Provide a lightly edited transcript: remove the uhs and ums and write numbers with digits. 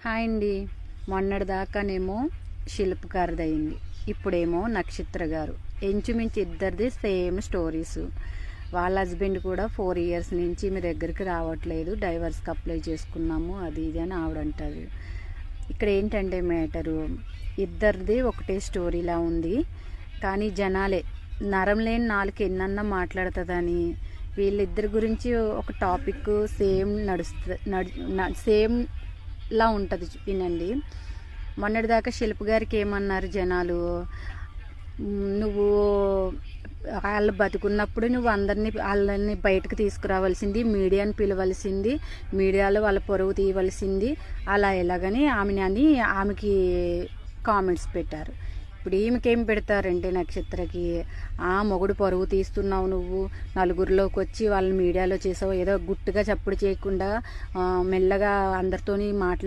Hi అండి. మొన్నటిదాకానేమో శిల్ప్ గారిది అయింది, ఇప్పుడేమో నక్షత్ర గారు. ఇంచుమించు ఇద్దరిది సేమ్ స్టోరీస్. వాళ్ళ హస్బెండ్ కూడా 4 ఇయర్స్ నుంచి మీ దగ్గరికి రావట్లేదు, డైవర్స్కి అప్లై చేసుకున్నాము అది ఇది అని ఆవిడంటారు. ఇక్కడ ఏంటంటే మ్యాటరు, ఇద్దరిది ఒకటే స్టోరీలా ఉంది. కానీ జనాలే నరం లేని నాలుగు ఎన్నన్నా మాట్లాడుతుందని వీళ్ళిద్దరి గురించి ఒక టాపిక్ సేమ్ సేమ్ లా ఉంటుంది. వినండి. మొన్నటిదాకా శిల్ప్ గారికి ఏమన్నారు జనాలు, నువ్వు వాళ్ళు బతుకున్నప్పుడు నువ్వు వాళ్ళని బయటకు తీసుకురావాల్సింది, మీడియాని పిలవలసింది, మీడియాలో వాళ్ళ పొరుగు తీయవలసింది, అలా ఎలాగని ఆమెకి కామెంట్స్ పెట్టారు. ఇప్పుడు ఈమెకేం పెడతారంటే నక్షత్రకి, మొగుడు పరువు తీస్తున్నావు, నువ్వు నలుగురిలోకి వచ్చి వాళ్ళని మీడియాలో చేసావు, ఏదో గుట్టుగా చప్పుడు చేయకుండా మెల్లగా అందరితోని